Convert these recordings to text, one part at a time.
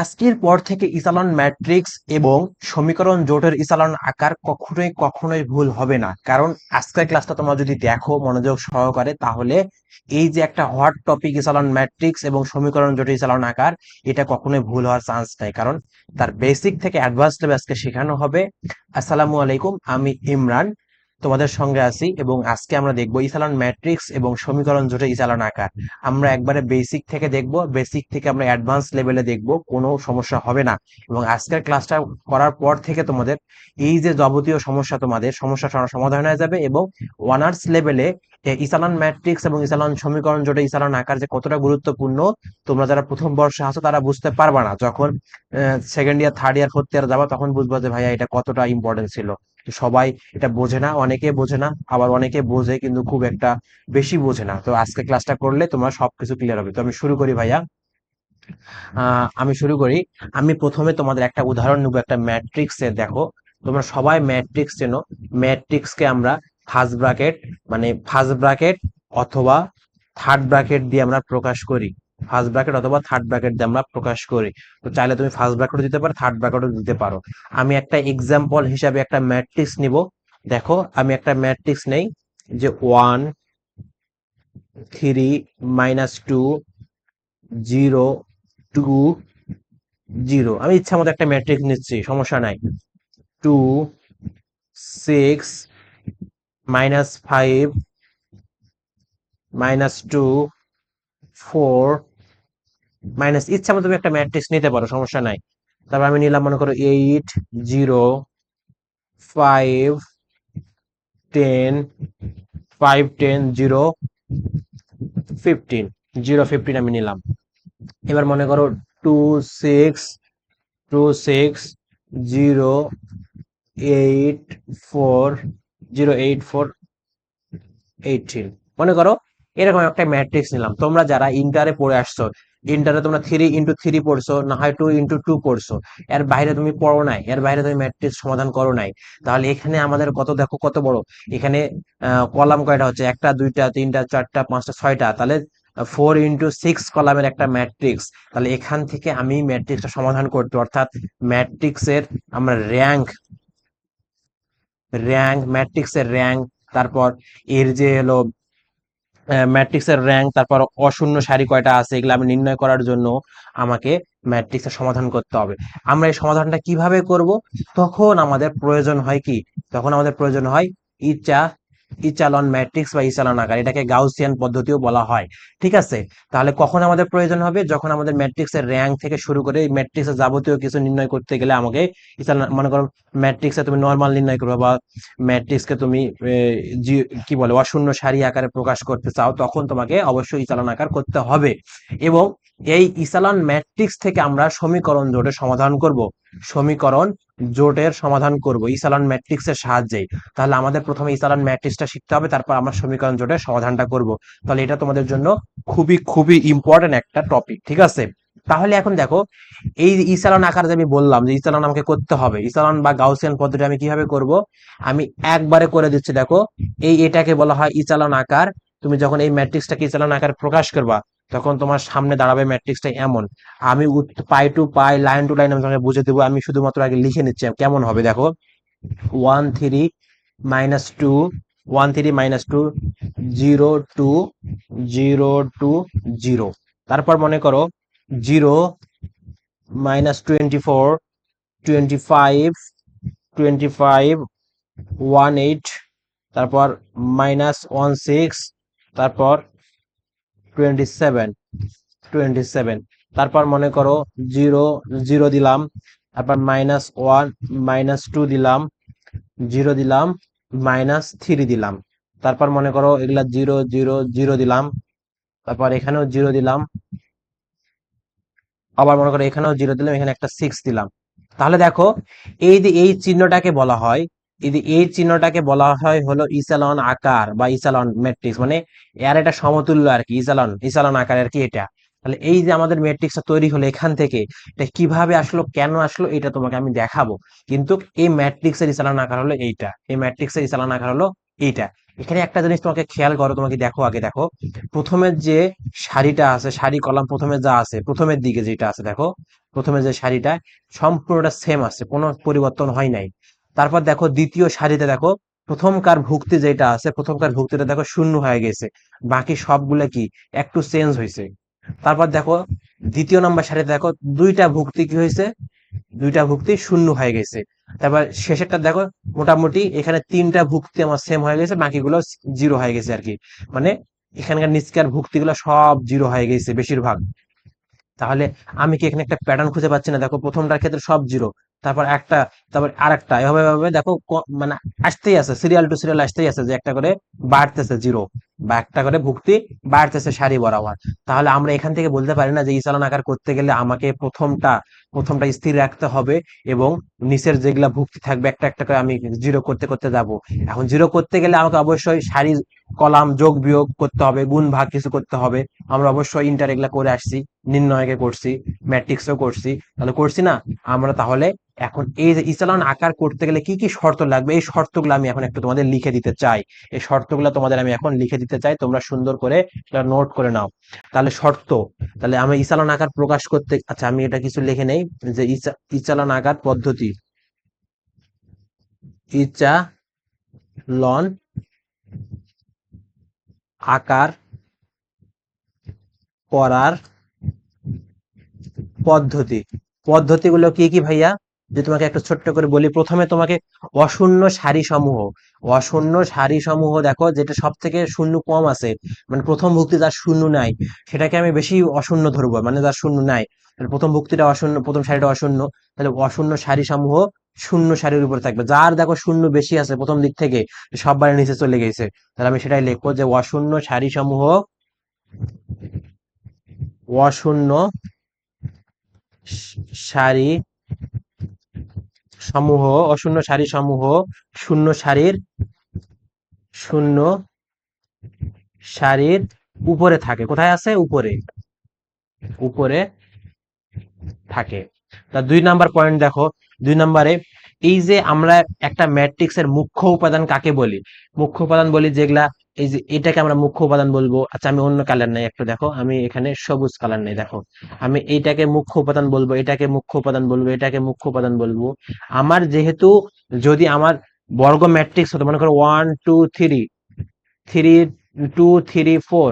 আজকের পর থেকে ইসালন ম্যাট্রিক্স এবং সমীকরণ জোটের ইসালন আকার কখনোই কখনোই ভুল হবে না। কারণ আজকের ক্লাসটা তোমরা যদি দেখো মনোযোগ সহকারে, তাহলে এই যে একটা হট টপিক ইসালন ম্যাট্রিক্স এবং সমীকরণ জোটের ইসালন আকার, এটা কখনোই ভুল হওয়ার চান্স নাই। কারণ তার বেসিক থেকে অ্যাডভান্স লেভেল আজকে শেখানো হবে। আসসালামু আলাইকুম, আমি ইমরান তোমাদের সঙ্গে আছি এবং আজকে আমরা দেখবো ইসালন ম্যাট্রিক্স এবং সমীকরণ জোটের ইসালন আকার। আমরা একবারে বেসিক থেকে দেখব, বেসিক থেকে আমরা অ্যাডভান্স লেভেলে দেখব, কোনো সমস্যা হবে না। এবং আজকের ক্লাসটা করার পর থেকে তোমাদের এই যে যাবতীয় সমস্যা, তোমাদের সমস্যা সমাধান হয়ে যাবে এবং অনার্স লেভেলে ইসালন ম্যাট্রিক্স এবং ইসালন সমীকরণ জোটে ইসালন আকার যে কতটা গুরুত্বপূর্ণ, তোমরা যারা প্রথম বর্ষে আছো তারা বুঝতে পারবা না। যখন second year, third year, fourth year যাবা তখন বুঝবা যে ভাইয়া এটা কতটা ইম্পর্টেন্ট ছিল। তো সবাই এটা বোঝে না, অনেকে বোঝে না, আবার অনেকে বোঝে কিন্তু খুব একটা বেশি বোঝে না। তো আজকে ক্লাসটা করলে তোমার সবকিছু ক্লিয়ার হবে। তো আমি শুরু করি ভাইয়া। আমি শুরু করি। আমি প্রথমে তোমাদের একটা উদাহরণ নেবো একটা ম্যাট্রিক্সে। দেখো, তোমরা সবাই ম্যাট্রিক্স চেনো। ম্যাট্রিক্সকে আমরা ফার্স্ট ব্র্যাকেট, মানে ফার্স্ট ব্র্যাকেট অথবা থার্ড ব্র্যাকেট দিয়ে আমরা প্রকাশ করি। ফার্স্ট ব্র্যাকেট অথবা থার্ড ব্র্যাকেট দিয়ে আমরা প্রকাশ করি। তো চাইলে তুমি ফার্স্ট ব্র্যাকেটও দিতে পারো, থার্ড ব্র্যাকেটও দিতে পারো। আমি একটা এক্সাম্পল হিসাবে একটা ম্যাট্রিক্স নিব। দেখো, আমি একটা ম্যাট্রিক্স নেই যে 1 3 -2 0 2 0। আমি ইচ্ছা মতো একটা ম্যাট্রিক্স নিচ্ছি, সমস্যা নাই। 2 6 -5 -2 4 মাইনাস, ইচ্ছা মতো তুমি একটা ম্যাট্রিক্স নিতে পারো, সমস্যা নাই। তারপর আমি নিলাম মনে করো 8 0 5 10 5 10 0 15 0 15 আমি নিলাম। এবার মনে করো 2 6 2 6 0 8 4 0 8 4 18 মনে করো এরকম একটা ম্যাট্রিক্স নিলাম। তোমরা যারা ইন্টারে পড়ে আসছো, ইন্টারে তোমরা 3 × 3 পড়ছো, না হয় 2 × 2 পড়ছো, এর বাইরে তুমি পড়ো নাই, এর বাইরে তুমি ম্যাট্রিক্স সমাধান করো নাই। তাহলে এখানে আমাদের কত, দেখো কত বড়। এখানে কলাম কয়টা হচ্ছে, একটা দুইটা তিনটা চারটা পাঁচটা ছয়টা, তাহলে 4 × 6 কলামের একটা ম্যাট্রিক্স। তাহলে এখান থেকে আমি ম্যাট্রিক্সটা সমাধান করতে, অর্থাৎ ম্যাট্রিক্সের আমরা র্যাঙ্ক, ম্যাট্রিক্সের র্যাঙ্ক, তারপর এর যে হলো ম্যাট্রিক্সের র্যাঙ্ক, তারপর অশূন্য সারি কয়টা আছে, এগুলো আমি নির্ণয় করার জন্য আমাকে ম্যাট্রিক্সের সমাধান করতে হবে। আমরা এই সমাধানটা কিভাবে করব? তখন আমাদের প্রয়োজন হয় কি, তখন আমাদের প্রয়োজন হয় ইচা ইচালন ম্যাট্রিক্স বা ইচালন আকার, এটাকে গাউসিয়ান পদ্ধতিও বলা হয়। ঠিক আছে? তাহলে কখন আমাদের প্রয়োজন হবে? যখন আমাদের ম্যাট্রিক্সের র্যাঙ্ক থেকে শুরু করে ম্যাট্রিক্সের যাবতীয় কিছু নির্ণয় করতে গেলে আমাকে ইচালন, মনে করো ম্যাট্রিক্সে তুমি নর্মাল নির্ণয় করবে বা ম্যাট্রিক্সকে তুমি কি বলে অশূন্য সারি আকারে প্রকাশ করতে চাও, তখন তোমাকে অবশ্যই ইচালন আকার করতে হবে। এবং এই ইচালন ম্যাট্রিক্স থেকে আমরা সমীকরণ জোটের সমাধান করব, সমীকরণ জোটের সমাধান করব ইচালন ম্যাট্রিক্সের সাহায্যে। তাহলে আমাদের প্রথমে ইচালন ম্যাট্রিক্সটা শিখতে হবে, তারপর আমরা সমীকরণ জোটের সমাধানটা করব। তাহলে এটা তোমাদের জন্য খুবই খুবই ইম্পর্টেন্ট একটা টপিক। ঠিক আছে? তাহলে এখন দেখো, এই যে ইচালন আকার যে আমি বললাম যে ইচালন আমাকে করতে হবে, ইচালন বা গাউসিয়ান পদ্ধতি আমি কিভাবে করব, আমি একবারে করে দিচ্ছি। দেখো, এটাকে বলা হয় ইচালন আকার। তুমি যখন এই ম্যাট্রিক্সটাকে ইচালন আকারে প্রকাশ করবা, তখন তোমার সামনে দাঁড়াবে ম্যাট্রিক্সটা এমন। আমি পাই two pi, line to line আমি তোমাকে বুঝে দেবো। আমি শুধুমাত্র আগে লিখে নিচ্ছি কেমন হবে। দেখো, 1 3 -2 1 3 -2 0 2 0 2 0। তারপর মনে করো 0 -24 25 25 18, তারপর -16, তারপর 27 27। তারপর মনে করো 0 0 দিলাম, তারপর -1 -2 দিলাম, 0 দিলাম, -3 দিলাম। তারপর মনে করো এগুলা 0 0 0 দিলাম, তারপর এখানেও 0 দিলাম, আবার মনে করো এখানেও 0 দিলাম, এখানে একটা 6 দিলাম। তাহলে দেখো, এই যে এই চিহ্নটাকে বলা হয়, এই চিহ্নটাকে বলা হয় হলো ইসালন আকার বা ইসালন ম্যাট্রিক্স, মানে এর এটা সমতুল্য আর কি, ইসালন ইসালন আকার আর কি এটা। তাহলে এই যে আমাদের ম্যাট্রিক্সটা তৈরি হলো এখান থেকে, এটা কিভাবে আসলো, কেন আসলো, এটা তোমাকে আমি দেখাবো। কিন্তু এই ম্যাট্রিক্সের ইসালন আকার হলো এইটা, এই ম্যাট্রিক্সের ইসালন আকার হলো এইটা। এখানে একটা জিনিস তোমাকে খেয়াল করো, তোমাকে দেখো, আগে দেখো প্রথমের যে সারিটা আছে, সারি কলাম প্রথমে যা আছে, প্রথমের দিকে যেটা আছে দেখো, প্রথমে যে সারিটা সম্পূর্ণটা সেম আছে, কোনো পরিবর্তন হয় নাই। তারপর দেখো দ্বিতীয় সারিতে দেখো প্রথমকার ভুক্তি যেটা আছে, প্রথমকার ভুক্তিটা দেখো শূন্য হয়ে গেছে, বাকি সবগুলা কি একটু চেঞ্জ হয়েছে। তারপর দেখো দ্বিতীয় নাম্বার সারিতে দেখো দুইটা ভুক্তি কি হয়েছে, দুইটা ভুক্তি শূন্য হয়ে গেছে। তারপর শেষেরটা দেখো মোটামুটি এখানে তিনটা ভুক্তি আমার সেম হয়ে গেছে, বাকিগুলো জিরো হয়ে গেছে আর কি। মানে এখানকার নিচকার ভুক্তিগুলো সব জিরো হয়ে গেছে বেশিরভাগ। তাহলে আমি কি এখানে একটা প্যাটার্ন খুঁজে পাচ্ছি না? দেখো প্রথমটার ক্ষেত্রে সব জিরো, তারপর একটা, তারপর আরেকটা, এভাবে এভাবে দেখো মানে আসতেই আছে, সিরিয়াল টু সিরিয়াল আসতেই আছে, যে একটা করে বাড়তেছে জিরো, বা একটা করে ভুক্তি বাড়তেছে সারি বরাবর। তাহলে আমরা এখান থেকে বলতে পারি না যে ইসালন আকার করতে গেলে আমাকে প্রথমটা স্থির রাখতে হবে, এবং নিচের যেগুলা ভুক্তি থাকবে একটা একটা করে আমি জিরো করতে করতে যাব। এখন জিরো করতে গেলে আমাকে অবশ্যই সারি কলাম যোগ বিয়োগ করতে হবে, গুণ ভাগ কিছু করতে হবে। আমরা অবশ্যই ইন্টার এগুলা করে আসছি, নির্ণয়কে করছি, ম্যাট্রিক্সও করছি, তাহলে করছি না আমরা? তাহলে এখন এই যে ইসালন আকার করতে গেলে কি কি শর্ত লাগবে, এই শর্তগুলো আমি এখন একটু তোমাদের লিখে দিতে চাই। এই শর্তগুলো তোমাদের আমি এখন লিখে দিতে চাই, তোমরা সুন্দর করে নোট করে নাও। তাহলে শর্ত, তাহলে আমি ইসালন আকার প্রকাশ করতে, আচ্ছা আমি এটা কিছু লিখে নেই, যে ইচালন আকার পদ্ধতি, ইচালন আকার করার পদ্ধতি, পদ্ধতিগুলো কি কি ভাইয়া? যে তোমাকে একটা ছোট্ট করে বলি, প্রথমে তোমাকে অশূন্য সারি সমূহ, অশূন্য সারি সমূহ দেখো যেটা সব থেকে শূন্য কম আছে, মানে প্রথম ভুক্তি যার শূন্য নাই সেটাকে আমি বেশি অশূন্য ধরবো, মানে যার শূন্য নাই, তাহলে প্রথম ভুক্তিটা অশূন্য, প্রথম সারিটা অশূন্য, তাহলে অশূন্য সারি সমূহ শূন্য সারির উপরে থাকবে। যার দেখো শূন্য বেশি আছে প্রথম দিক থেকে, সববার নিচে চলে গেছে, তাহলে আমি সেটাই লিখবো যে অশূন্য সারি সমূহ, অশূন্য সারি সমূহ, অশূন্য সারি সমূহ শূন্য সারির, শূন্য সারির উপরে থাকে। কোথায় আছে? উপরে, উপরে থাকে। তা 2 নাম্বার পয়েন্ট দেখো, 2 নাম্বারে এই যে আমরা একটা ম্যাট্রিক্সের মুখ্য উপাদান কাকে বলি? মুখ্য উপাদান বলি যেগুলা, এই যে এটাকে আমরা মুখ্য উপাদান বলবো। আচ্ছা আমি অন্য কালার নাই, একটু দেখো, আমি এখানে সবুজ কালার নেই, দেখো আমি এইটাকে মুখ্য উপাদান বলবো, এটাকে মুখ্য উপাদান বলবো, এটাকে মুখ্য উপাদান বলবো। আমার যেহেতু, যদি আমার বর্গ ম্যাট্রিক্স হতো, মনে করো 1 2 3, 3 2 3 4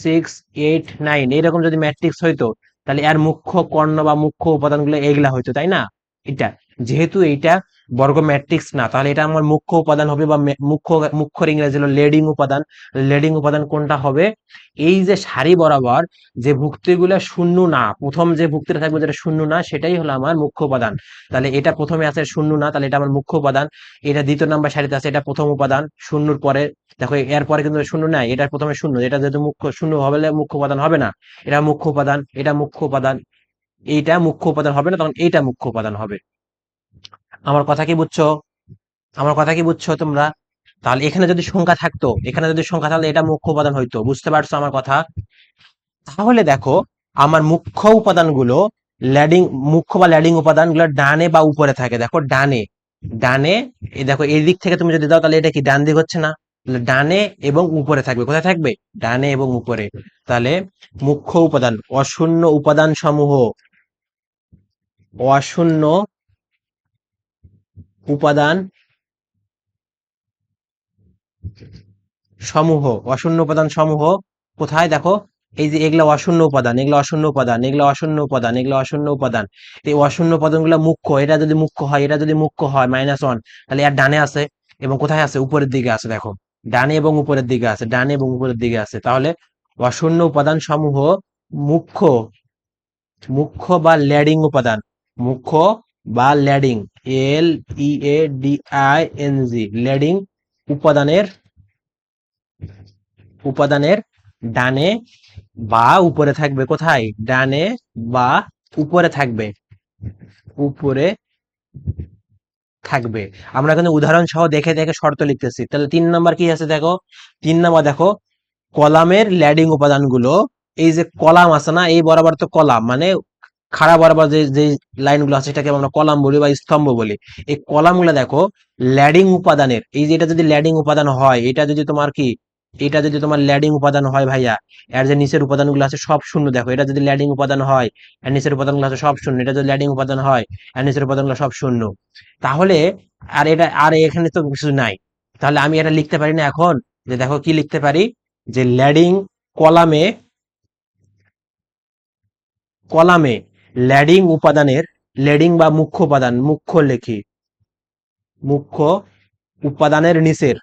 6 8 9, এরকম যদি ম্যাট্রিক্স হইতো, তাহলে এর মুখ্য কর্ণ বা মুখ্য উপাদানগুলো এগুলা হইতো, তাই না? এটা যেহেতু এইটা বর্গ ম্যাট্রিক্স না, তাহলে এটা আমার মুখ্য উপাদান হবে, বা মুখ্য, মুখ্যর ইংরেজি হলো লেডিং উপাদান। লেডিং উপাদান কোনটা হবে? এই যে সারি বরাবর যে ভুক্তিগুলো শূন্য না, প্রথম যে ভুক্তিটা থাকবে যেটা শূন্য না, সেটাই হলো আমার মুখ্য উপাদান। তাহলে এটা প্রথমে আছে শূন্য না, তাহলে এটা আমার মুখ্য উপাদান। এটা দ্বিতীয় নাম্বার সারিতে আছে, এটা প্রথম উপাদান শূন্যর পরে। দেখো এর পরে কিন্তু শূন্য নাই, এটা প্রথমে শূন্য, এটা যেহেতু মুখ্য, শূন্য হবে মুখ্য উপাদান হবে না, এটা মুখ্য উপাদান, এটা মুখ্য উপাদান, এইটা মুখ্য উপাদান হবে না, তখন এইটা মুখ্য উপাদান হবে। আমার কথা কি বুঝছো? আমার কথা কি বুঝছো তোমরা? তাহলে এখানে যদি সংখ্যা থাকতো, এখানে যদি সংখ্যা থাকলে এটা মুখ্য উপাদান হইতো, বুঝতে পারছো আমার কথা? তাহলে দেখো আমার মুখ্য উপাদানগুলো, ল্যাডিং, মুখ্য বা ল্যাডিং উপাদানগুলো ডানে বা উপরে থাকে। দেখো ডানে, ডানে, এই দেখো এই দিক থেকে তুমি যদি দাও তাহলে এটা কি ডান দিক হচ্ছে না? তাহলে ডানে এবং উপরে থাকবে। কোথায় থাকবে? ডানে এবং উপরে। তাহলে মুখ্য উপাদান, অশূন্য উপাদান সমূহ, অশূন্য উপাদান সমূহ, অশূন্য উপাদান সমূহ কোথায়? দেখো এই যে এগুলা অশূন্য উপাদান, এগুলো অশূন্য উপাদান, এগুলো অশূন্য উপাদান, এগুলো অশূন্য উপাদান। এই অশূন্য উপাদানগুলো মুখ্য, এটা যদি মুখ্য হয়, এটা যদি মুখ্য হয় -1, তাহলে এর ডানে আছে, এবং কোথায় আছে? উপরের দিকে আছে। দেখো ডানে এবং উপরের দিকে আছে, ডানে এবং উপরের দিকে আছে। তাহলে অশূন্য উপাদান সমূহ মুখ্য, মুখ্য বা ল্যাডিং উপাদান, মুখ্য বা ল্যাডিং, LEADING, ল্যাডিং উপাদানের, উপাদানের ডানে বা উপরে থাকবে। কোথায়? ডানে বা উপরে থাকবে, উপরে থাকবে। আমরা কিন্তু উদাহরণ সহ দেখে দেখে শর্ত লিখতেছি। তাহলে 3 নাম্বার কি আছে দেখো, 3 নাম্বার দেখো কলামের ল্যাডিং উপাদানগুলো, এই যে কলাম আছে না, এই বরাবর তো কলাম, মানে খাড়া বরাবর যে যে লাইনগুলো আছে সেটাকে আমরা কলাম বলি বা স্তম্ভ বলি। এই কলামগুলো দেখো ল্যাডিং উপাদানের, এই যে এটা যদি ল্যাডিং উপাদান হয়, এটা যদি তোমার কি, এটা যদি তোমার ল্যাডিং উপাদান হয় ভাইয়া, এর যে নিচের উপাদানগুলো আছে সব শূন্য, দেখো এটা যদি ল্যাডিং উপাদান হয়, এর নিচের উপাদানগুলো আছে সব শূন্য, এটা যদি ল্যাডিং উপাদান হয়, এর নিচের উপাদানগুলো সব শূন্য, তাহলে আর এটা আর এখানে তো কিছু নাই, তাহলে আমি এটা লিখতে পারি না এখন, যে দেখো কি লিখতে পারি, যে ল্যাডিং কলামে, কলামে ল্যাডিং উপাদানের, ল্যাডিং বা মুখ্য উপাদান, মুখ্য লেখি, মুখ্য উপাদানের নিচের,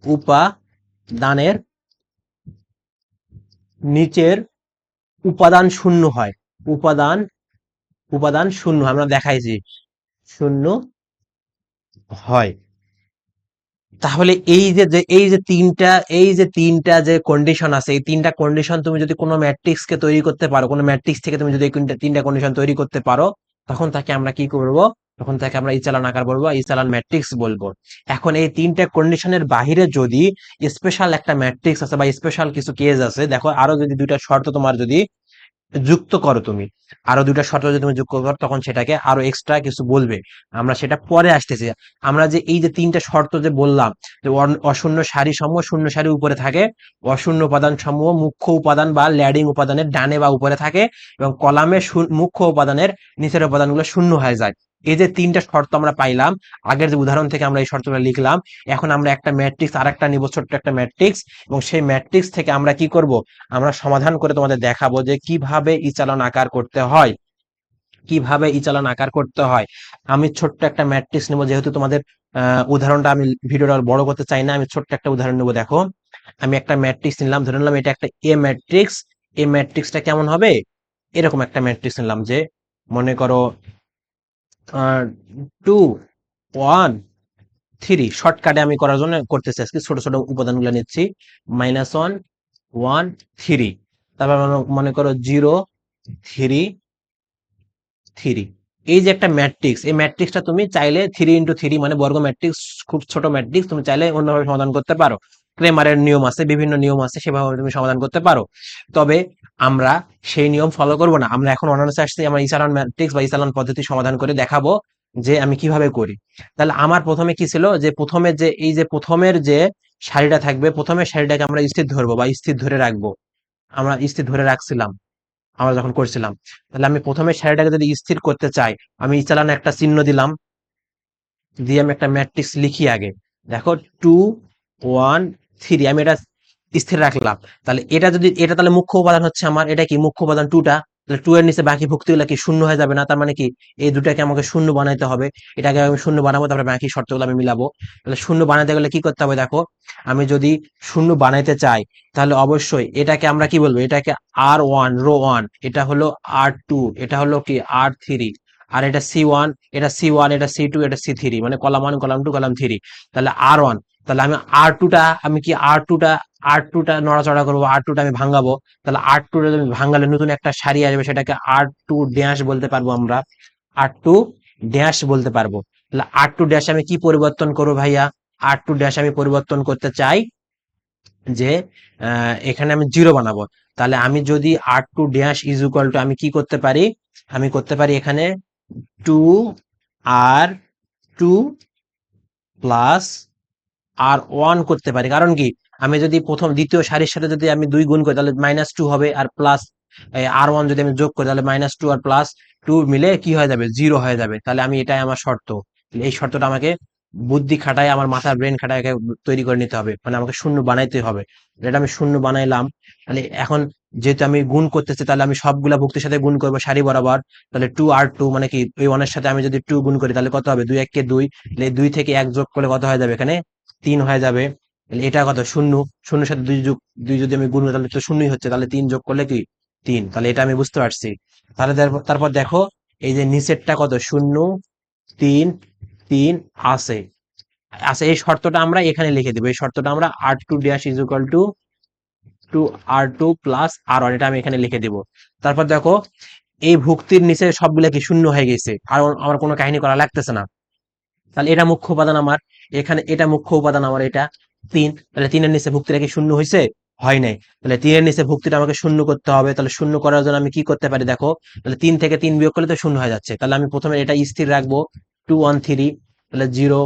উপাদানের নিচের উপাদান শূন্য হয়, উপাদান, উপাদান শূন্য হয়, আমরা দেখাইছি শূন্য হয়। তাহলে এই যে তিনটা যে কন্ডিশন আছে, এই তিনটা কন্ডিশন তুমি যদি কোনো ম্যাট্রিক্স কে তৈরি করতে পারো, কোনো ম্যাট্রিক্স থেকে তুমি যদি এই তিনটা কন্ডিশন তৈরি করতে পারো, তখন তাকে আমরা কি করব, তখন তাকে আমরা ইচালান আকার বলবো, ইচালান ম্যাট্রিক্স বলবো। এখন এই তিনটা কন্ডিশনের বাহিরে যদি স্পেশাল একটা ম্যাট্রিক্স আছে বা স্পেশাল কিছু কেস আছে, দেখো আরো যদি দুইটা শর্ত তোমার যদি যুক্ত করো তুমি, আরো দুইটা শর্ত যদি তুমি যুক্ত করো, তখন সেটাকে আরো এক্সট্রা কিছু বলবে, আমরা সেটা পরে আসতেছি। আমরা যে এই যে তিনটা শর্ত যে বললাম, যে অশূন্য সারি সমূহ শূন্য সারি উপরে থাকে, অশূন্য উপাদান সমূহ মুখ্য উপাদান বা ল্যাডিং উপাদানের ডানে বা উপরে থাকে, এবং কলামে মুখ্য উপাদানের নিচের উপাদানগুলো শূন্য হয়ে যায়। এই যে তিনটা শর্ত আমরা পাইলাম, আগের যে উদাহরণ থেকে আমরা এই শর্তগুলো লিখলাম, এখন আমরা একটা ম্যাট্রিক্স আর একটা নিব, ছোট্ট একটা ম্যাট্রিক্স, এবং সেই ম্যাট্রিক্স থেকে আমরা কি করব, আমরা সমাধান করে তোমাদের দেখাবো যে কিভাবে ইচালন আকার করতে হয়, কিভাবে ইচালন আকার করতে হয়। আমি ছোট্ট একটা ম্যাট্রিক্স নেবো, যেহেতু তোমাদের উদাহরণটা আমি ভিডিওটা বড় করতে চাই না, আমি ছোট্ট একটা উদাহরণ নেবো। দেখো আমি একটা ম্যাট্রিক্স নিলাম, ধরে নিলাম এটা একটা এ ম্যাট্রিক্স। এই ম্যাট্রিক্সটা কেমন হবে, এরকম একটা ম্যাট্রিক্স নিলাম, যে মনে করো 2 1 3, শর্টকাটে আমি করার জন্য করতেছি, আজকে ছোট ছোট উপাদানগুলো নিচ্ছি, -1 1 3, তারপর মনে করো 0 3 3। এই যে একটা ম্যাট্রিক্স, এই ম্যাট্রিক্সটা তুমি চাইলে 3 × 3 মানে বর্গ ম্যাট্রিক্স, খুব ছোট ম্যাট্রিক্স, তুমি চাইলে অন্যভাবে সমাধান করতে পারো, ক্রেমারের নিয়ম আছে, বিভিন্ন নিয়ম আছে, সেভাবে তুমি সমাধান করতে পারো। তবে আমরা সেই নিয়ম ফলো করব না, আমরা এখন অনার্সে আসছি, আমরা ইসালন ম্যাট্রিক্স বা ইসালন পদ্ধতি সমাধান করে দেখাবো যে আমি কিভাবে করি। তাহলে আমার প্রথমে কি ছিল, যে প্রথমে যে এই যে প্রথমের যে সারিটা থাকবে, প্রথমের সারিটাকে আমরা স্থির ধরবো বা স্থির ধরে রাখবো, আমরা স্থির ধরে রাখছিলাম আমরা যখন করছিলাম। তাহলে আমি প্রথমে সারিটাকে যদি স্থির করতে চাই, আমি ইচালানে একটা চিহ্ন দিলাম, দিয়ে আমি একটা ম্যাট্রিক্স লিখি আগে। দেখো 2 1 3, আমি এটা স্থির রাখলাম। তাহলে এটা যদি, এটা তাহলে মুখ্য উপাদান হচ্ছে আমার, এটা কি মুখ্য উপাদান 2টা, তাহলে 2 এর নিচে বাকি ভুক্তিগুলো কি শূন্য হয়ে যাবে না, তার মানে কি এই দুটাকে আমাকে শূন্য বানাইতে হবে, এটাকে আমি শূন্য বানাবো, তারপরে বাকি শর্তগুলো আমি মিলাবো। তাহলে শূন্য বানাইতে গেলে কি করতে হবে, দেখো আমি যদি শূন্য বানাইতে চাই, তাহলে অবশ্যই এটাকে আমরা কি বলবো, এটাকে R1 রো 1, এটা হলো R2, এটা হলো কি R3, আর এটা C1, এটা C1, এটা C2, এটা C3, মানে কলাম 1 কলাম 2 কলাম 3, তাহলে R1। তাহলে আমি R2টা, আমি কি আর টুটা নড়াচড়া করবো, আর টুটা আমি ভাঙাবো, তাহলে আর টুটা আমি ভাঙালে নতুন একটা সারি আসবে, সেটাকে R2 ড্যাশ বলতে পারবো আমরা, R2 ড্যাশ বলতে পারবো। তাহলে R2 ড্যাশ আমি কি পরিবর্তন করবো ভাইয়া, R2 ড্যাশ আমি পরিবর্তন করতে চাই যে এখানে আমি জিরো বানাবো। তাহলে আমি যদি R2 ড্যাশ আমি কি করতে পারি, আমি করতে পারি এখানে 2 R2 প্লাস R1 করতে পারি, কারণ কি আমি যদি প্রথম দ্বিতীয় সারির সাথে যদি আমি 2 গুণ করি, তাহলে -2 হবে, আর প্লাস R1 যদি আমি যোগ করি, তাহলে -2 আর +2 মিলে কি হয়ে যাবে, জিরো হয়ে যাবে। তাহলে আমি, এটাই আমার শর্ত, এই শর্তটা আমাকে বুদ্ধি খাটায়, আমার মাথার ব্রেন খাটায় তৈরি করে নিতে হবে, মানে আমাকে শূন্য বানাইতে হবে। এটা আমি শূন্য বানাইলাম। তাহলে এখন যেহেতু আমি গুণ করতেছি, তাহলে আমি সবগুলা ভুক্তির সাথে গুণ করবো সারি বরাবর। তাহলে 2 R2 মানে কি, ওই 1 এর সাথে আমি যদি 2 গুণ করি, তাহলে কত হবে, 2 1 কে 2, 2 থেকে 1 যোগ করলে কত হয়ে যাবে, এখানে 3 হয়ে যাবে। তাহলে এটা কত, শূন্য, শূন্যের সাথে 2 যদি আমি গুণ করি, তাহলে তো শূন্যই হচ্ছে, তাহলে 3 যোগ করলে কি 3, তাহলে এটা আমি বুঝতে পারছি। তাহলে তারপর দেখো এই যে নিচেরটা কত, 0 3 3 আছে, আছে, এই শর্তটা আমরা এখানে লিখে দিব, এই শর্তটা আমরা R2 dash = 2 R2 plus R1, এটা আমি এখানে লিখে দিব। তারপর দেখো এই ভুক্তির নিচে সবগুলা কি শূন্য হয়ে গেছে, আর আমার কোনো কাহিনী করা লাগতেছে না। তাহলে এটা মুখ্য উপাদান আমার, এখানে এটা মুখ্য উপাদান আমার, এটা 3, তাহলে 3 এর নিচে ভুক্তিটা কি শূন্য হয়েছে, হয় নাই। তাহলে 3 এর নিচে ভুক্তিটা আমাকে শূন্য করতে হবে। তাহলে শূন্য করার জন্য আমি কি করতে পারি দেখো, তাহলে 3 থেকে 3 বিয়োগ করলে তো শূন্য হয়ে যাচ্ছে। তাহলে আমি প্রথমে এটা স্থির রাখবো 2 1 3, তাহলে 0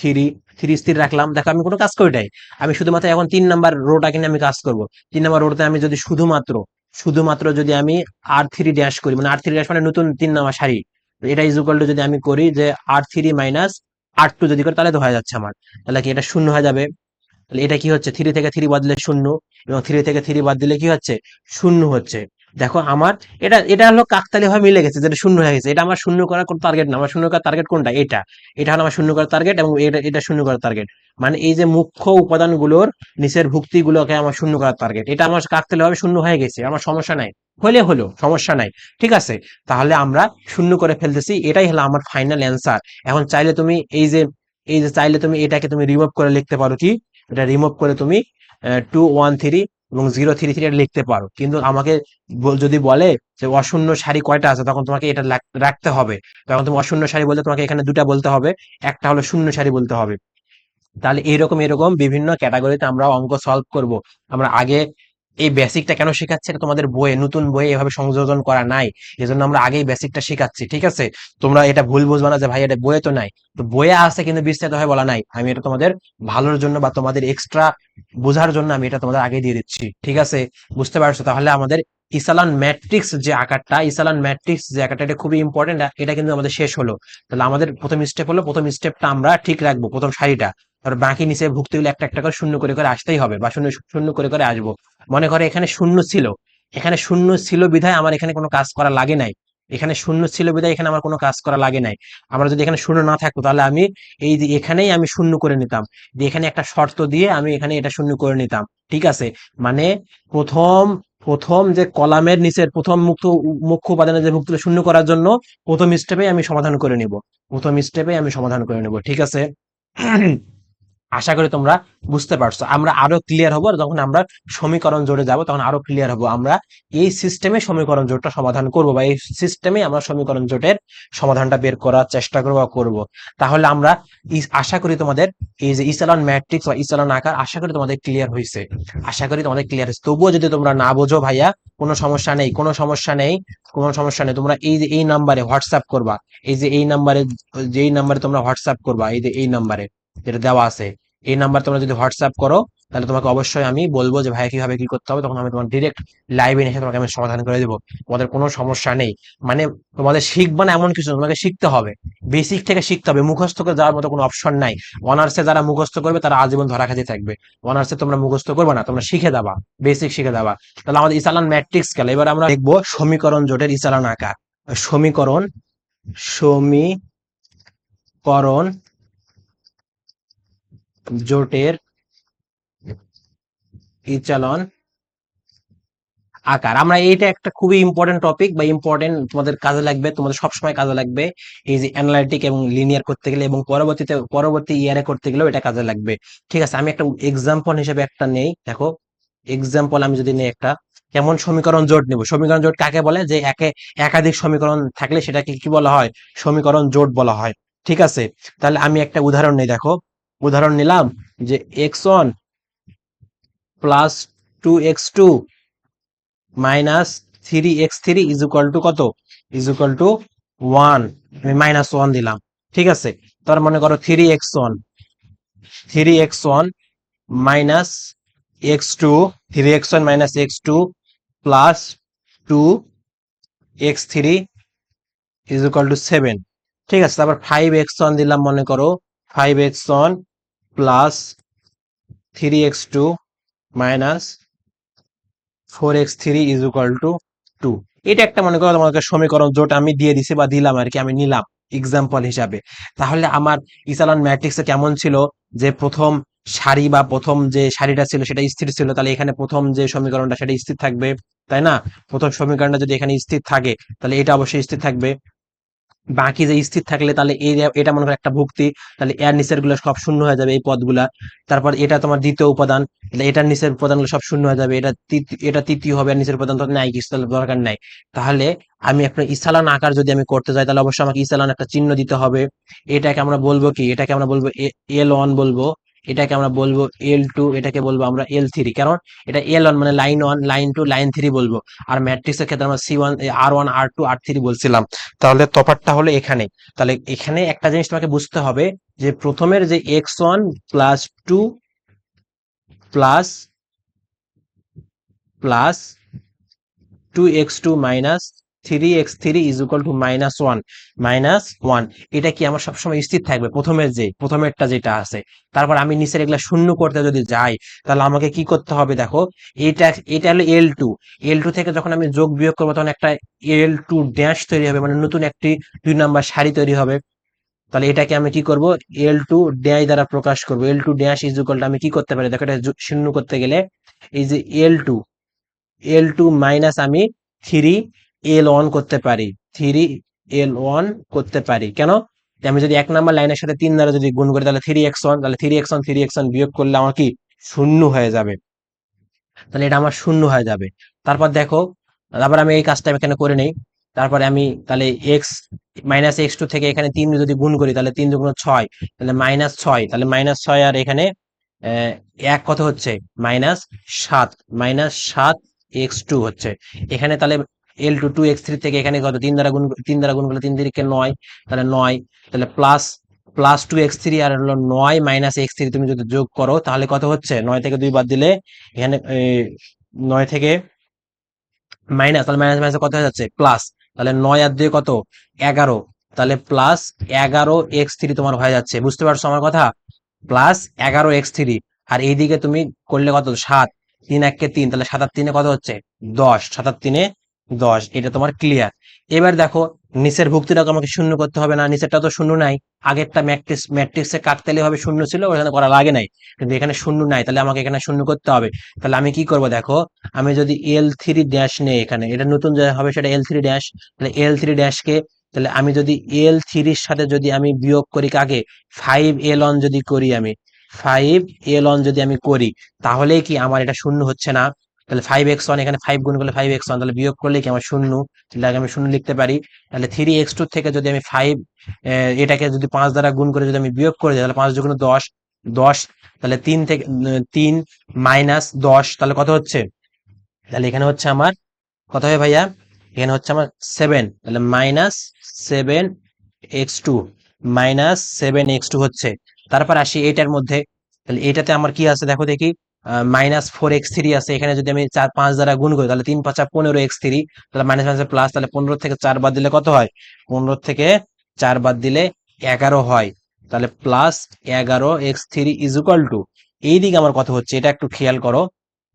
3 3 স্থির রাখলাম। দেখো আমি কোনো কাজ করি নাই, আমি শুধুমাত্র এখন 3 নাম্বার রোটা কিনে আমি কাজ করব। 3 নাম্বার রোতে আমি যদি শুধুমাত্র শুধুমাত্র যদি আমি R3 ড্যাশ করি, মানে R3 ড্যাশ মানে নতুন 3 নাম্বার সারি, এটা ইজ ইকুয়াল টু যদি আমি করি যে R3 মাইনাস R2 যদি করি তাহলে তো হয়ে যাচ্ছে আমার। তাহলে কি এটা শূন্য হয়ে যাবে। তাহলে এটা কি হচ্ছে, 3 থেকে 3 বাদ দিলে শূন্য, এবং 3 থেকে 3 বাদ দিলে কি হচ্ছে, শূন্য হচ্ছে। দেখো আমার এটা এটা হলো কাকতালীয় ভাবে মিলে গেছে, যেটা শূন্য হয়ে গেছে। এটা আমার শূন্য করার কোনো টার্গেট না, আমার শূন্য করার টার্গেট কোনটা, এটা হলো আমার শূন্য করার টার্গেট, এবং এটা এটা শূন্য করার টার্গেট। মানে এই যে মুখ্য উপাদানগুলোর নিচের ভুক্তিগুলোকে আমার শূন্য করার টার্গেট, এটা আমার কাকতালীয় ভাবে শূন্য হয়ে গেছে, আমার সমস্যা নাই, হলে হলো সমস্যা নাই। ঠিক আছে, তাহলে আমরা শূন্য করে ফেলতেছি, এটাই হলো আমার ফাইনাল অ্যান্সার। এখন চাইলে তুমি এই যে চাইলে তুমি এটাকে তুমি রিমুভ করে লিখতে পারো, কি এটা রিমুভ করে তুমি 2 1 3 এবং 0 3 3 এটা লিখতে পারো। কিন্তু আমাকে যদি বলে যে অশূন্য সারি কয়টা আছে, তখন তোমাকে এটা রাখতে হবে। তখন তুমি অশূন্য সারি বলতে তোমাকে এখানে দুটা বলতে হবে, একটা হলো শূন্য সারি বলতে হবে। তাহলে এরকম এরকম বিভিন্ন ক্যাটাগরিতে আমরা অঙ্ক সলভ করব। আমরা আগে এই বেসিকটা কেন শেখাচ্ছি, এটা তোমাদের বইয়ে, নতুন বইয়ে এভাবে সংযোজন করা নাই, এজন্য আমরা আগেই বেসিকটা শেখাচ্ছি। ঠিক আছে, তোমরা এটা ভুল বুঝবা না যে ভাই এটা বইয়ে তো নাই। তো বইয়ে আছে কিন্তু বিস্তারিত ভাবে বলা নাই, আমি এটা তোমাদের ভালোর জন্য বা তোমাদের এক্সট্রা বোঝার জন্য আমি এটা তোমাদের আগে দিয়ে দিচ্ছি। ঠিক আছে, বুঝতে পারছো? তাহলে আমাদের ইসালান ম্যাট্রিক্স যে আকারটা, ইসালান ম্যাট্রিক্স যে আকারটা, এটা খুবই ইম্পর্টেন্ট, এটা কিন্তু আমাদের শেষ হলো। তাহলে আমাদের প্রথম স্টেপ হলো, প্রথম স্টেপটা আমরা ঠিক রাখবো, প্রথম সারিটা। আর বাকি নিচে ভুক্তিগুলো একটা একটা করে শূন্য করে করে আসতেই হবে, বা শূন্য শূন্য করে করে আসবো। মনে করে এখানে শূন্য ছিল, এখানে শূন্য ছিল বিধায় আমার এখানে কোনো কাজ করা লাগে নাই, এখানে শূন্য ছিল বিধায় এখানে আমার কোনো কাজ করা লাগে নাই। আমার যদি এখানে শূন্য না থাকতো, তাহলে আমি এই যে এখানেই আমি শূন্য করে নিতাম, যে এখানে একটা শর্ত দিয়ে আমি এখানে এটা শূন্য করে নিতাম। ঠিক আছে, মানে প্রথম প্রথম যে কলামের নিচের প্রথম মুখ্য মুখ্য উপাদানের যে ভুক্তিগুলো শূন্য করার জন্য প্রথম স্টেপে আমি সমাধান করে নিব, প্রথম স্টেপে আমি সমাধান করে নেব। ঠিক আছে, আশা করি তোমরা বুঝতে পারছো। আমরা আরো ক্লিয়ার হবো যখন আমরা সমীকরণ জোড়ে যাব, তখন আরো ক্লিয়ার হবো। আমরা এই সিস্টেমে সমীকরণ জোটটা সমাধান করব, বা এই সিস্টেমে আমরা সমীকরণ জোটের সমাধানটা বের করার চেষ্টা করবো বা করবো। তাহলে আমরা আশা করি তোমাদের এই যে ইসালন ম্যাট্রিক্স বা ইসালন আকার, আশা করি তোমাদের ক্লিয়ার হয়েছে, আশা করি তোমাদের ক্লিয়ার হয়েছে। তবুও যদি তোমরা না বোঝো ভাইয়া, কোনো সমস্যা নেই, কোনো সমস্যা নেই, কোনো সমস্যা নেই। তোমরা এই যে এই নাম্বারে হোয়াটসঅ্যাপ করবা, এই যে এই নাম্বারে, যেই নাম্বারে তোমরা হোয়াটসঅ্যাপ করবা, এই যে এই নাম্বারে যেটা দেওয়া আছে, এই নাম্বার তোমরা যদি হোয়াটসঅ্যাপ করো, তাহলে তোমাকে অবশ্যই আমি বলবো যে ভাইয়া কিভাবে কি করতে হবে, তখন আমি তোমার ডিরেক্ট লাইভে এসে তোমাকে আমি সমাধান করে দেবো। তোমাদের কোনো সমস্যা নেই। মানে তোমাদের শিখবা না এমন কিছু না, তোমাকে শিখতে হবে, বেসিক থেকে শিখতে হবে, মুখস্থ করে যাওয়ার মতো কোনো অপশন নাই। অনার্সে যারা মুখস্থ করবে তারা আজীবন ধরা খাতি থাকবে, অনার্সে তোমরা মুখস্থ করবে না, তোমরা শিখে যাবা, বেসিক শিখে যাবা। তাহলে আমাদের ইসালান ম্যাট্রিক্স গেল, এবার আমরা দেখবো সমীকরণ জোটের ইসালান আকার। সমীকরণ সমীকরণ জোটের ইচালন আকার। আমরা এইটা একটা খুবই ইম্পর্টেন্ট টপিক, বা ইম্পর্টেন্ট, তোমাদের কাজে লাগবে, তোমাদের সবসময় কাজে লাগবে। এই যে অ্যানালাইটিক এবং লিনিয়ার করতে গেলে, এবং পরবর্তী ইয়ারে করতে গেলেও এটা কাজে লাগবে। ঠিক আছে, আমি একটা এক্সাম্পল হিসেবে একটা নেই, দেখো এক্সাম্পল আমি যদি নেই একটা, কেমন সমীকরণ জোট নেব। সমীকরণ জোট কাকে বলে, যে একাধিক সমীকরণ থাকলে সেটাকে কি বলা হয়, সমীকরণ জোট বলা হয়। ঠিক আছে, তাহলে আমি একটা উদাহরণ নেই, দেখো উদাহরণ নিলাম যে x1 plus 2x2 minus 3x3 is equal to কত, ইজ ইকুয়াল টু 1, আমি -1 দিলাম। ঠিক আছে, তার মনে করো 3x1 minus x2, 3x1 minus x2 plus 2x3 is equal to 7। ঠিক আছে, তারপর 5x1 দিলাম, মনে করো 5x1 plus 3x2 minus 4x3 is equal to 2। এটা একটা মনে করো তোমাকে সমীকরণ জোট আমি দিয়ে দিছি, বা দিলাম আর কি, আমি নিলাম এক্সাম্পল হিসাবে। তাহলে আমার ইসালন ম্যাট্রিক্সে কেমন ছিল, যে প্রথম সারি বা প্রথম যে সারিটা ছিল সেটা স্থির ছিল, তাহলে এখানে প্রথম যে সমীকরণটা সেটা স্থির থাকবে, তাই না? প্রথম সমীকরণটা যদি এখানে স্থির থাকে, তাহলে এটা অবশ্যই স্থির থাকবে। বাকি যে স্থির থাকলে তাহলে এই এটা মনে করো একটা ভুক্তি, তাহলে এর নিচের গুলো সব শূন্য হয়ে যাবে এই পদগুলা। তারপর এটা তোমার দ্বিতীয় উপাদান, তাহলে এটার নিচের উপাদানগুলো সব শূন্য হয়ে যাবে, এটা তৃতীয় হবে, আর নিচের উপাদান তো নাই কিছু, তাহলে দরকার নাই। তাহলে আমি একটা ইসালান আকার যদি আমি করতে যাই, তাহলে অবশ্যই আমাকে ইসালান একটা চিহ্ন দিতে হবে। এটাকে আমরা বলবো কি, এটাকে আমরা বলবো L1 বলবো, এটাকে আমরা বলবো L2, এটাকে বলবো আমরা L3, কারণ এটা L1 মানে লাইন 1, লাইন 2, লাইন 3 বলবো। আর ম্যাট্রিক্সের ক্ষেত্রে আমরা C1, R1, R2, R3 বলছিলাম। তাহলে তফাৎটা হলো এখানে। তাহলে এখানে একটা জিনিস তোমাকে বুঝতে হবে, যে প্রথমের যে x1 plus 2 plus plus 2x2 minus 3x3 is equal to minus one, এটা কি আমার সবসময় স্থির থাকবে, প্রথমেরটা যেটা আছে। তারপর আমি নিচের এগুলা শূন্য করতে যদি যাই, তাহলে আমাকে কি করতে হবে দেখো, এটা এটা হলো L2 থেকে যখন আমি যোগ বিয়োগ করবো তখন একটা L2 ড্যাশ তৈরি হবে, মানে নতুন একটি 2 নাম্বার সারি তৈরি হবে। তাহলে এটাকে আমি কি করব, L2 ড্যাশ দ্বারা প্রকাশ করব। L2 dash is equal to আমি কি করতে পারি দেখো, এটা শূন্য করতে গেলে এই যে L2, L2 মাইনাস আমি 3L1 করতে পারি, 3L1 করতে পারি। কেন? আমি যদি 1 নাম্বার লাইনের সাথে 3 দ্বারা যদি গুণ করি, তাহলে 3x1, তাহলে 3x1 বিয়োগ করলে আমার কি শূন্য হয়ে যাবে। তাহলে এটা আমার শূন্য হয়ে যাবে। তারপর দেখো, তারপর আমি এই কাজটা এখানে করে নেই। তারপরে আমি তাহলে মাইনাস x2 থেকে এখানে 3 যদি গুণ করি, তাহলে 3 × 6, তাহলে -6, তাহলে -6 আর এখানে আহ, 1 কত হচ্ছে, -7, -7x2 হচ্ছে এখানে। তাহলে L2 2x3 থেকে এখানে কত, 3 দ্বারা গুণ করলে 3 × 3 = 9, তাহলে 9, তাহলে প্লাস প্লাস 2x3 আর হলো 9 -x3 তুমি যদি যোগ করো, তাহলে কত হচ্ছে, 9 থেকে 2 বাদ দিলে এখানে 9 থেকে মাইনাস, তাহলে মাইনাস মাইনাস কত হয়ে যাচ্ছে, প্লাস। তাহলে 9 আর 2 কত, 11, তাহলে +11x3 তোমার হয়ে যাচ্ছে। বুঝতে পারছো আমার কথা? +11x3। আর এইদিকে তুমি করলে কত, 7, 3 × 1 = 3, তাহলে 7 আর 3 কত হচ্ছে, 10, 7 আর 3 = 10। এটা তোমার ক্লিয়ার। এবার দেখো, নিচের ভুক্তিটাকে আমাকে শূন্য করতে হবে না, নিচেরটা তো শূন্য নাই। আগেরটা ম্যাট্রিক্সে কাটতেলে হবে শূন্য ছিল, ওখানে করা লাগে নাই, কিন্তু এখানে শূন্য নাই, তাহলে আমাকে এখানে শূন্য করতে হবে। তাহলে আমি কি করব দেখো, আমি যদি L3 ড্যাশ নেই, এখানে এটা নতুন যে হবে সেটা L3 ড্যাশ, তাহলে L3 ড্যাশকে, তাহলে আমি যদি L3 এর সাথে যদি আমি বিয়োগ করি কাকে, 5L1 যদি করি, আমি 5L1 যদি আমি করি, তাহলে কি আমার এটা শূন্য হচ্ছে না? তাহলে 5x1, এখানে 5 গুণ করলে 5x1, তাহলে বিয়োগ করলে কি আমার শূন্য, তাহলে আগে আমি শূন্য লিখতে পারি। তাহলে 3x2 থেকে যদি আমি 5, এটাকে যদি 5 দ্বারা গুণ করে যদি আমি বিয়োগ করে দিই, তাহলে 5 দুগুণ 10, 10, তাহলে 3 থেকে 3 -10, তাহলে কত হচ্ছে, তাহলে এখানে হচ্ছে আমার কত হবে ভাইয়া, এখানে হচ্ছে আমার 7, তাহলে -7x2, -7x2 হচ্ছে। তারপর আসি এইটার মধ্যে, তাহলে এইটাতে আমার কি আছে দেখো দেখি, -4x3 আছে। এখানে যদি আমি 4 5 দ্বারা গুণ করি, তাহলে 3 5 15x3, তাহলে মাইনাস মাইনাস প্লাস, তাহলে 15 থেকে 4 বাদ দিলে কত হয়, 15 থেকে 4 বাদ দিলে 11 হয়। তাহলে +11x3 ইজ ইকুয়াল টু, এইদিকে আমার কত হচ্ছে এটা একটু খেয়াল করো,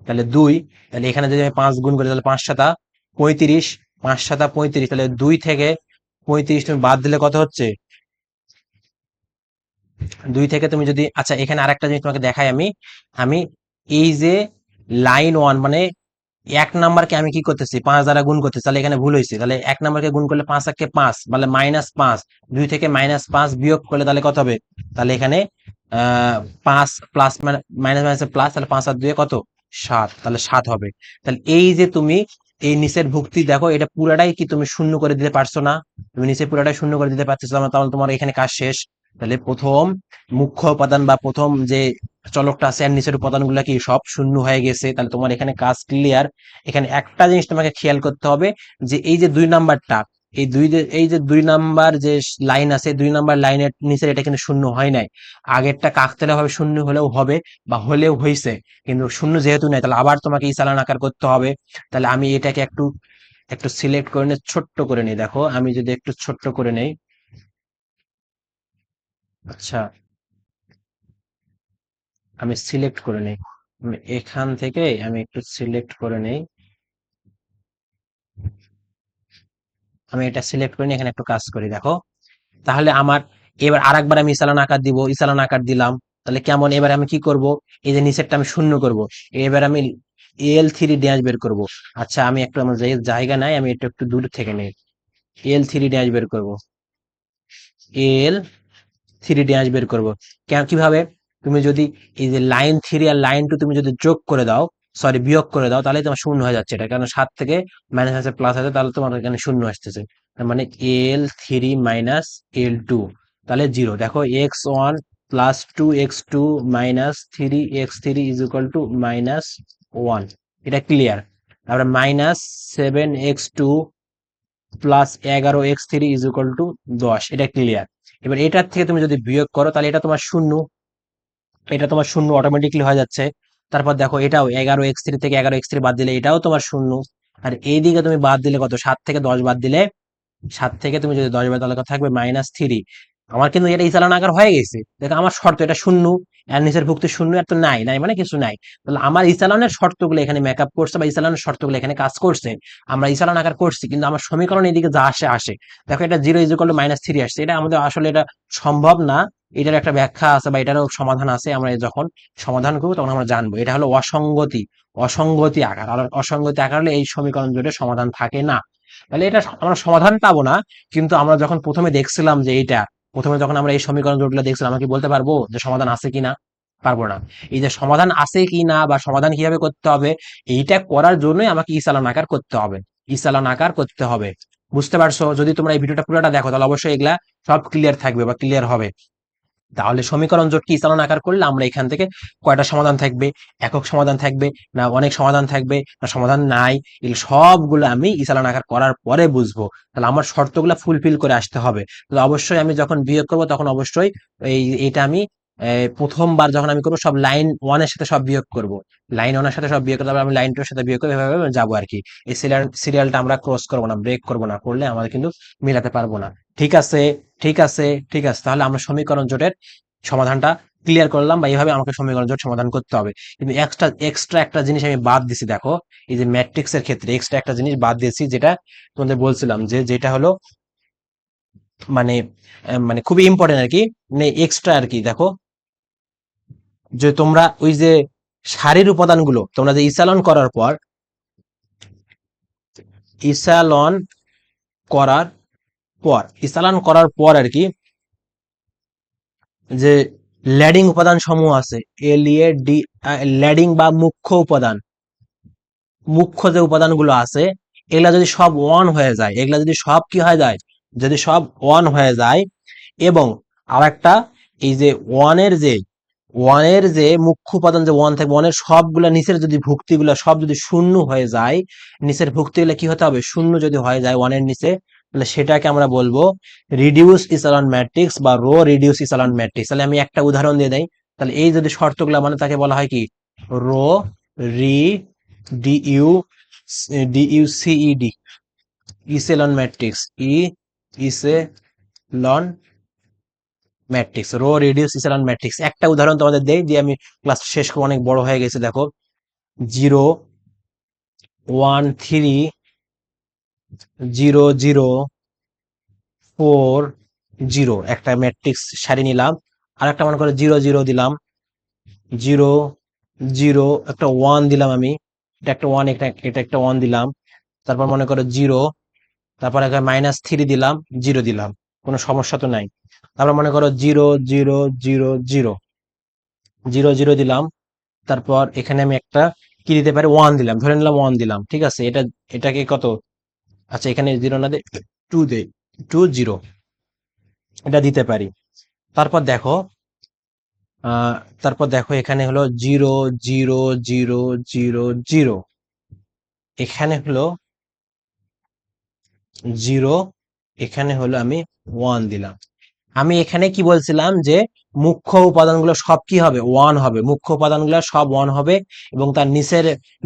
তাহলে 2। তাহলে এখানে যদি আমি 5 গুণ করি, তাহলে 5 7 35, 5 7 35, তাহলে 2 থেকে 35 তুমি বাদ দিলে কত হচ্ছে, 2 থেকে তুমি যদি, আচ্ছা এখানে আরেকটা জিনিস তোমাকে দেখাই আমি, আমি এই যে লাইন 1 মানে 1 নাম্বারকে আমি কি করতেছি, 5 দ্বারা গুণ করতেছি, তাহলে এখানে ভুল হয়েছে। তাহলে 1 নাম্বারকে গুণ করলে 5 একে 5, মানে -5, 2 থেকে -5 বিয়োগ করলে তাহলে কত হবে, তাহলে এখানে 5 প্লাস মাইনাস মাইনাসে প্লাস, তাহলে 5 আর 2 কত, 7, তাহলে 7 হবে। তাহলে এই যে তুমি এই নিচের ভুক্তি দেখো, এটা পুরাটাই কি তুমি শূন্য করে দিতে পারছো না? তুমি নিচে পুরাটাই শূন্য করে দিতে পারতেছো না, তাহলে তোমার এখানে কাজ শেষ। তাহলে প্রথম মুখ্য উপাদান বা প্রথম যে চলকটা আছে, আর নিচের উপাদানগুলো কি সব শূন্য হয়ে গেছে, তাহলে তোমার এখানে কাজ ক্লিয়ার। এখানে একটা জিনিস তোমাকে খেয়াল করতে হবে, যে এই যে 2 নাম্বারটা, এই যে 2 নাম্বার যে লাইন আছে, 2 নাম্বার লাইনের নিচে এটা কিন্তু শূন্য হয় নাই। আগেরটা কাকতালীয় ভাবে শূন্য হলেও হবে বা হলেও হয়েছে, কিন্তু শূন্য যেহেতু নাই, তাহলে আবার তোমাকে এই চালান আকার করতে হবে। তাহলে আমি এটাকে একটু একটু সিলেক্ট করে নিয়ে ছোট্ট করে নিই, দেখো আমি যদি একটু ছোট্ট করে নেই, আচ্ছা আমি সিলেক্ট করে নেই, এখান থেকে আমি একটু সিলেক্ট করে নেই, আমি এটা সিলেক্ট করে নিয়ে এখানে একটু কাজ করি দেখো। তাহলে আমার এবার আরেকবার আমি ইসালান আকার দিব, ইসালান আকার দিলাম, তাহলে কেমন, এবার আমি কি করব, এই যে নিচেরটা আমি শূন্য করব, এবার আমি L3 ড্যাশ বের করব। আচ্ছা আমি একটু, আমার জায়গা নাই, আমি একটু একটু দূর থেকে নেই, L3 ড্যাশ বের করব, L3 ড্যাশ বের করব। কিভাবে, তুমি যদি এই যে লাইন 3 আর লাইন 2 তুমি যদি যোগ করে দাও, সরি বিয়োগ করে দাও, তাহলে তোমার শূন্য হয়ে যাচ্ছে এটা, কারণ 7 থেকে মাইনাস আছে প্লাস আছে, তাহলে তোমার এখানে শূন্য আসতেছে। তার মানে L3 - L2, তাহলে 0। দেখো x1 plus 2x2 minus 3x3 is equal to -1, এটা ক্লিয়ার। তারপরে -7x2 plus 11x3 is equal to 10, এটা ক্লিয়ার। এবার এটার থেকে তুমি যদি বিয়োগ করো তাহলে এটা তোমার শূন্য, এটা তোমার শূন্য অটোমেটিকলি হয়ে যাচ্ছে। তারপর দেখো এটাও 11x3 থেকে 11x3 বাদ দিলে এটাও তোমার শূন্য। আর এইদিকে তুমি বাদ দিলে কত, 7 থেকে 10 বাদ দিলে, 7 থেকে তুমি যদি 10 বাদ তাহলে কত থাকবে -3। আমার কিন্তু এটা ইসালান আকার হয়ে গেছে, দেখো আমার শর্ত এটা শূন্য, এর নিচের ভুক্তি শূন্য, আর তো নাই নাই মানে কিছু নাই। তাহলে আমার ইসালানের শর্তগুলো এখানে মেকআপ করছে বা ইসালানের শর্তগুলো এখানে কাজ করছে, আমরা ইসালান আকার করছি, কিন্তু আমার সমীকরণ এদিকে যা আসে আসে। দেখো এটা 0 ইজ ইকুয়াল টু -3 আসছে, এটা আমাদের আসলে এটা সম্ভব না। এটার একটা ব্যাখ্যা আছে বা এটারও সমাধান আছে, আমরা যখন সমাধান করবো তখন আমরা জানবো। এটা হলো অসঙ্গতি, অসঙ্গতি আকার। আর অসঙ্গতি আকার হলে এই সমীকরণ জোটের সমাধান থাকে না। তাহলে এটা আমরা সমাধান পাবো না, কিন্তু আমরা যখন প্রথমে দেখছিলাম যে এইটা, প্রথমে যখন আমরা এই সমীকরণ জোটগুলো দেখছিলাম, আমরা কি বলতে পারবো যে সমাধান আছে কিনা? পারবো না। এই যে সমাধান আছে কি না বা সমাধান কিভাবে করতে হবে, এইটা করার জন্যই আমাকে ইসালান আকার করতে হবে, ইসালান আকার করতে হবে। বুঝতে পারছো? যদি তোমরা এই ভিডিওটা পুরোটা দেখো তাহলে অবশ্যই এগুলা সব ক্লিয়ার থাকবে বা ক্লিয়ার হবে। তাহলে সমীকরণ জোট কি ইসালন আকার করলে আমরা এখান থেকে কয়টা সমাধান থাকবে, একক সমাধান থাকবে না অনেক সমাধান থাকবে না সমাধান নাই, এগুলো সবগুলো আমি ইসালন আকার করার পরে বুঝবো। তাহলে আমার শর্তগুলো ফুলফিল করে আসতে হবে। তাহলে অবশ্যই আমি যখন বিয়োগ করবো তখন অবশ্যই এটা আমি প্রথমবার যখন আমি করবো সব লাইন ওয়ানের সাথে সব বিয়োগ করব, লাইন ওয়ানের সাথে সব বিয়োগ করতে হবে, আমি লাইন টু এর সাথে বিয়োগ করে এভাবে যাবো আর কি। এই সিরিয়ালটা আমরা ক্রস করবো না, ব্রেক করবো না, করলে আমাদের কিন্তু মিলাতে পারবো না। ঠিক আছে, ঠিক আছে, ঠিক আছে। তাহলে আমরা সমীকরণ জোটের সমাধানটা ক্লিয়ার করলাম, বা এইভাবে আমাকে সমীকরণ জোট সমাধান করতে হবে। কিন্তু এক্সট্রা এক্সট্রা একটা জিনিস আমি বাদ দিছি, দেখো এই যে ম্যাট্রিক্স এর ক্ষেত্রে এক্সট্রা একটা জিনিস বাদ দিয়েছি, যেটা তোমাদের বলছিলাম যে যেটা হলো মানে মানে খুবই ইম্পর্টেন্ট আর কি, মানে এক্সট্রা আর কি। দেখো যে তোমরা ওই যে সারির উপাদানগুলো তোমরা যে ইসালন করার পর, ইসালন করার ইসালন করার পর আর কি, যে ল্যাডিং উপাদান সমূহ আছে, LAD, ল্যাডিং বা মুখ্য উপাদান, মুখ্য যে উপাদানগুলো আছে, এগুলা যদি সব ওয়ান হয়ে যায়, এগুলা যদি সব কি হয়ে যায়, যদি সব ওয়ান হয়ে যায়, এবং আরেকটা এই যে ওয়ানের যে মুখ্য উপাদান যে ওয়ান থাকবে, ওয়ানের সবগুলা নিচের যদি ভুক্তিগুলা সব যদি শূন্য হয়ে যায়, নিচের ভুক্তিগুলা কি হতে হবে, শূন্য যদি হয়ে যায় ওয়ানের নিচে, তাহলে সেটাকে আমরা বলবো রিডিউস ইসালন ম্যাট্রিক্স বা রো রিডিউস ইসালন ম্যাট্রিক্স। তাহলে আমি একটা উদাহরণ দিয়ে দেই। তাহলে এই যদি শর্তগুলা মানে তাকে বলা হয় কি, row reduced, echelon matrix, echelon matrix, row reduce echelon matrix. একটা উদাহরণ তোমাদের দেই, যে আমি ক্লাস শেষ করে অনেক বড় হয়ে গেছে। দেখো 0 1 3 0 0 4 0, একটা ম্যাট্রিক্স সারি নিলাম। আর একটা মনে করো 0 0 দিলাম, 0 0 একটা 1 দিলাম আমি, এটা একটা 1, এটা একটা 1 দিলাম। তারপর মনে করো 0, তারপর একটা -3 দিলাম, 0 দিলাম, কোনো সমস্যা তো নাই। তারপর মনে করো 0 0 0 0 0 দিলাম। তারপর এখানে আমি একটা কি দিতে পারি, 1 দিলাম, ধরে নিলাম 1 দিলাম, ঠিক আছে। এটাকে কত, আচ্ছা এখানে 0 না দে, 2 দে, 2 0, এটা দিতে পারি। তারপর দেখো আহ তারপর দেখো এখানে হলো 0 0 0 0 0, এখানে হলো 0, এখানে হলো আমি 1 দিলাম। আমি এখানে কি বলছিলাম যে মুখ্য উপাদানগুলো সব কি হবে, ওয়ান হবে, মুখ্য উপাদানগুলো সব ওয়ান হবে, এবং তার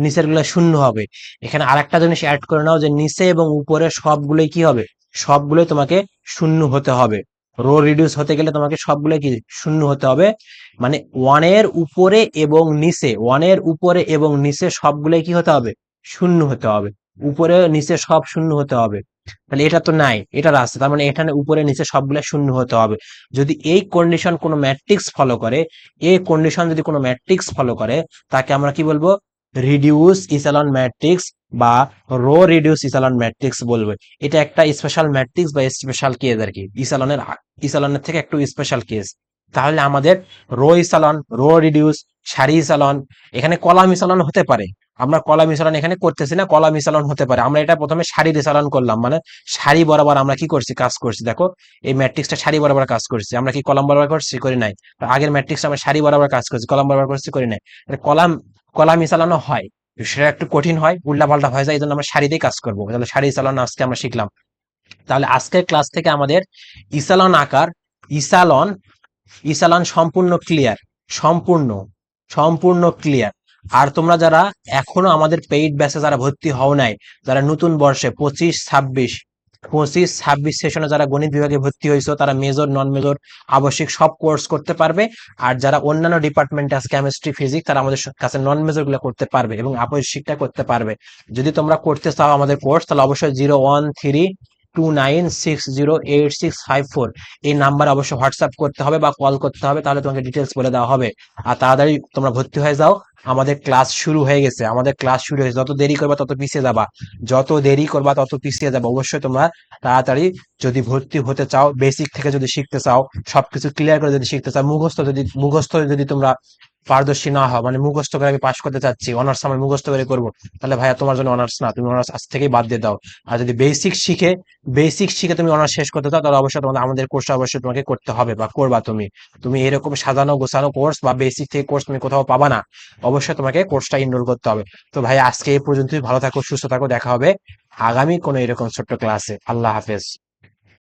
নিচের গুলো শূন্য হবে। এখানে আরেকটা জিনিস অ্যাড করে নাও, যে নিচে এবং উপরে সবগুলোই কি হবে, সবগুলোই তোমাকে শূন্য হতে হবে। রো রিডিউস হতে গেলে তোমাকে সবগুলো কি শূন্য হতে হবে, মানে ওয়ানের উপরে এবং নিচে সবগুলোই কি হতে হবে, শূন্য হতে হবে, উপরে নিচে সব শূন্য হতে হবে। তাহলে এটা তো নাই, এটা আছে, তার মানে এখানে উপরে নিচে সবগুলা শূন্য হতে হবে। যদি এই কন্ডিশন কোনো ম্যাট্রিক্স ফলো করে, এই কন্ডিশন যদি কোনো ম্যাট্রিক্স ফলো করে, তাকে আমরা কি বলবো, রিডিউস ইসালন ম্যাট্রিক্স বা রো রিডিউস ইসালন ম্যাট্রিক্স বলবো। এটা একটা স্পেশাল ম্যাট্রিক্স বা স্পেশাল কেস আর কি, ইসালনের থেকে একটু স্পেশাল কেস। তাহলে আমাদের রো ইসালন, রো রিডিউস, সারি ইসালন, এখানে কলাম ইসালন হতে পারে, আমরা কলা মিশ্রণ এখানে করতেছি না, কলা মিশ্রণ হতে পারে। আমরা এটা প্রথমে সারি রিসালন করলাম, মানে সারি বরাবর আমরা কি করছি, কাজ করছি। দেখো এই ম্যাট্রিক্সটা সারি বরাবর কাজ করছি, আমরা কি কলাম বরাবর করছি, করি নাই। তো আগের ম্যাট্রিক্সটা আমরা সারি বরাবর কাজ করছি, কলাম বরাবর করছি, করি নাই। কলাম কলা মিশালানো হয়, সেটা একটু কঠিন হয়, উল্টাপাল্টা হয়ে যায়, এই জন্য আমরা সারিতেই কাজ করবো। তাহলে সারি চালানো আজকে আমরা শিখলাম। তাহলে আজকের ক্লাস থেকে আমাদের ইসালন আকার, ইসালন ইসালন সম্পূর্ণ ক্লিয়ার, সম্পূর্ণ সম্পূর্ণ ক্লিয়ার। আর তোমরা যারা এখনো আমাদের পেইড ব্যাচে যারা ভর্তি হও নাই, যারা নতুন বর্ষে 25-26 সেশনে যারা গণিত বিভাগে ভর্তি হয়েছো, তারা মেজর নন মেজর আবশ্যিক সব কোর্স করতে পারবে। আর যারা অন্যান্য ডিপার্টমেন্টে আছে, কেমিস্ট্রি ফিজিক্স, তারা আমাদের কাছে নন মেজর গুলো করতে পারবে এবং আবশ্যিকটা করতে পারবে। যদি তোমরা করতে চাও আমাদের কোর্স, তাহলে অবশ্যই 01329608654 এই নাম্বারে অবশ্যই হোয়াটসঅ্যাপ করতে হবে বা কল করতে হবে, তাহলে তোমাকে ডিটেলস বলে দেওয়া হবে। আর তাড়াতাড়ি তোমরা ভর্তি হয়ে যাও, আমাদের ক্লাস শুরু হয়ে গেছে, আমাদের ক্লাস শুরু হয়েছে। যত দেরি করবা তত পিছিয়ে যাবা, যত দেরি করবা তত পিছিয়ে যাবা। অবশ্যই তোমরা তাড়াতাড়ি যদি ভর্তি হতে চাও, বেসিক থেকে যদি শিখতে চাও, সবকিছু ক্লিয়ার করে যদি শিখতে চাও, মুখস্থ যদি তোমরা পারদর্শী না হও, মানে মুখস্থ করে আমি পাশ করতে চাচ্ছি, অনার্স আমি মুখস্থ করে করবো, তাহলে ভাইয়া তোমার জন্য অনার্স না, তুমি অনার্স আজ থেকেই বাদ দিয়ে দাও। আর যদি বেসিক শিখে তুমি অনার্স শেষ করতে চাও, তাহলে অবশ্যই তোমাদের আমাদের কোর্স অবশ্যই তোমাকে করতে হবে বা করবা। তুমি তুমি এরকম সাজানো গোছানো কোর্স বা বেসিক থেকে কোর্স তুমি কোথাও পাবা না, অবশ্যই তোমাকে কোর্সটা এনরোল করতে হবে। তো ভাই আজকে এই পর্যন্তই, ভালো থাকো, সুস্থ থাকো, দেখা হবে আগামী কোনো এরকম ছোট্ট ক্লাসে। আল্লাহ হাফেজ।